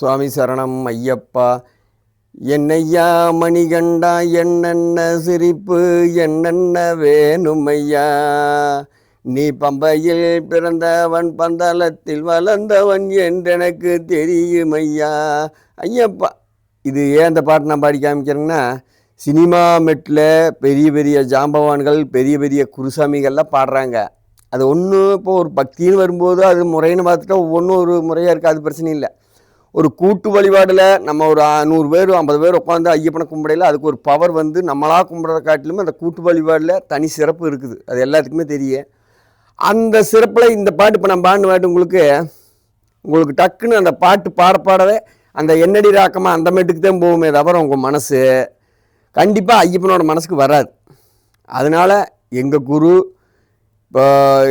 சுவாமி சரணம் ஐயப்பா. என்னையா மணிகண்டா என்னென்ன சிரிப்பு என்னென்ன வேணுமையா. நீ பம்பையில் பிறந்தவன் பந்தளத்தில் வளர்ந்தவன் என்றெனக்கு தெரியுமையா. ஐயப்பா, இது ஏன் இந்த பாட்டு நான் பாடி காமிக்கிறேன்னா, சினிமா மெட்டில் பெரிய பெரிய ஜாம்பவான்கள் பெரிய பெரிய குருசாமிகள்லாம் பாடுறாங்க. அது ஒன்று இப்போ ஒரு பக்தின்னு வரும்போது அது முறைன்னு பார்த்துட்டா ஒவ்வொன்றும் ஒரு முறையாக இருக்குது, அது பிரச்சனை இல்லை. ஒரு கூட்டு வழிபாடில் நம்ம ஒரு 100 பேர் 50 பேர் உட்காந்து ஐயப்பனை கும்பிடையில் அதுக்கு ஒரு பவர் வந்து நம்மளாக கும்பிட்றத காட்டிலுமே அந்த கூட்டு வழிபாடில் தனி சிறப்பு இருக்குது. அது எல்லாத்துக்குமே தெரியும். அந்த சிறப்பில் இந்த பாட்டு இப்போ நான் பாட்டு உங்களுக்கு டக்குன்னு அந்த பாட்டு பாடவே அந்த என்னடி ராக்கமாக அந்த மேட்டுக்கு தான் போகுமே தவிர உங்கள் மனசு கண்டிப்பாக ஐயப்பனோட மனசுக்கு வராது. அதனால் எங்கள் குரு இப்போ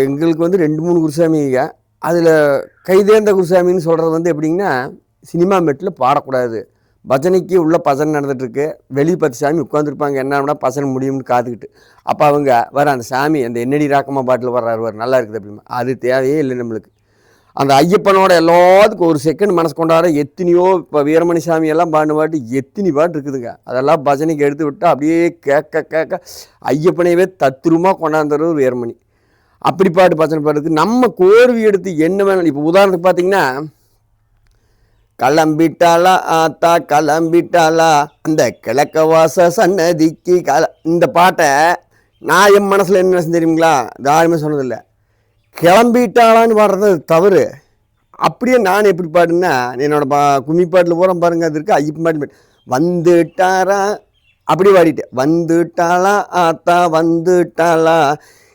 எங்களுக்கு வந்து 2-3 குருசாமிங்க, அதில் கைதேர்ந்த குருசாமின்னு சொல்கிறது வந்து எப்படிங்கன்னா, சினிமா மெட்டில் பாடக்கூடாது, பஜனைக்கு உள்ள பஜனை நடந்துகிட்ருக்கு, வெளியே 10 சாமி உட்காந்துருப்பாங்க, என்ன பஜனை முடியும்னு காத்துக்கிட்டு. அப்போ அவங்க அந்த சாமி அந்த என்னடி ராக்கமாக பாட்டில் வர்றாரு நல்லா இருக்குது அப்படிமா, அது தேவையே இல்லை நம்மளுக்கு. அந்த ஐயப்பனோட எல்லாத்துக்கும் ஒரு செகண்ட் மனசு கொண்டாட எத்தனையோ இப்போ வீரமணி சாமியெல்லாம் பாட்டு எத்தனை பாட்டு இருக்குதுங்க. அதெல்லாம் பஜனைக்கு எடுத்து விட்டு அப்படியே கேட்க ஐயப்பனையவே தத்ரூமாக கொண்டாந்துறது வீரமணி. அப்படி பாட்டு பஜனை பாடுறதுக்கு நம்ம கோர்வி எடுத்து என்ன வேணும். இப்போ உதாரணத்துக்கு பார்த்தீங்கன்னா, கிளம்பிட்டாளா ஆத்தா கிளம்பிட்டாளா அந்த கிழக்க வாச சன்னதிக்கு இந்த பாட்டை நான் என் மனசில் என்ன தெரியுங்களா, யாருமே சொன்னதில்லை. கிளம்பிட்டாளான்னு பாடுறது தவறு. அப்படியே நான் எப்படி பாடுன்னா, என்னோட கும்மி பாட்டில் பூரா பாருங்க, அது இருக்குது ஐயப்பன் பாட்டு வந்துட்டாரா அப்படி பாடிட்டேன். வந்துட்டாளா ஆத்தா வந்துட்டாளா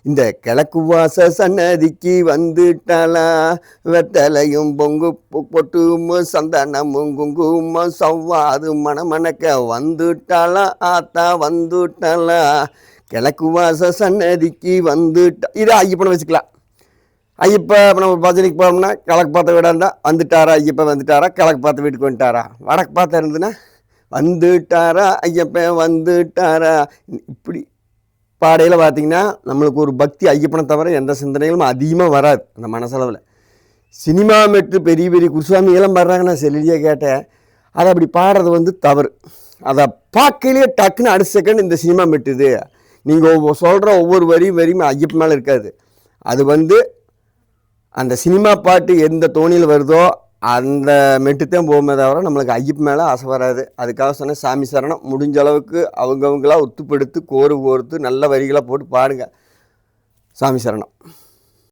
இந்த கிழக்கு வாச சன்னதிக்கு வந்துட்டாளா வெத்தலையும் பொங்கு பொட்டும் சந்தனமும் குங்குமம் சவ்வாது மணமணக்க வந்துட்டாளா ஆத்தா வந்துட்டாளா கிழக்கு வாச சன்னதிக்கு வந்துட்டா. இதை ஐயப்பனை வச்சுக்கலாம். ஐயப்பா நம்ம பஜனைக்கு போனோம்னா கிழக்கு பார்த்த வீடாக இருந்தால் வந்துட்டாரா ஐயப்பன் வந்துட்டாரா, கிழக்கு பார்த்த வீட்டுக்கு வந்துட்டாரா, வடக்கு பார்த்த இருந்துன்னா வந்துட்டாரா ஐயப்பன் வந்துட்டாரா. இப்படி பாடையில் பார்த்திங்கன்னா நம்மளுக்கு ஒரு பக்தி ஐயப்பனை தவிர எந்த சிந்தனைகளும் அதிகமாக வராது அந்த மனசளவில். சினிமா மெட்டு பெரிய பெரிய குருசாமிகள்லாம் பாடுறாங்க, நான் செல்லியாக கேட்டேன். அதை அப்படி பாடுறது வந்து தவறு. அதை பார்க்கலையே டக்குன்னு அடுத்த செகண்ட் இந்த சினிமா மெட்டுது நீங்கள் சொல்கிற ஒவ்வொரு வரியுமே ஐயப்பன் மேலே இருக்காது. அது வந்து அந்த சினிமா பாட்டு எந்த தோணியில் வருதோ அந்த மெட்டுத்தான் போகுமே தவிர நம்மளுக்கு ஐயப்பன் மேலே ஆசை வராது. அதுக்காக சொன்ன சாமி சரணம். முடிஞ்ச அளவுக்கு அவங்கவுங்களா ஒத்துப்படுத்து கோர்த்து நல்ல வரிகளாக போட்டு பாடுங்க. சாமி சரணம்.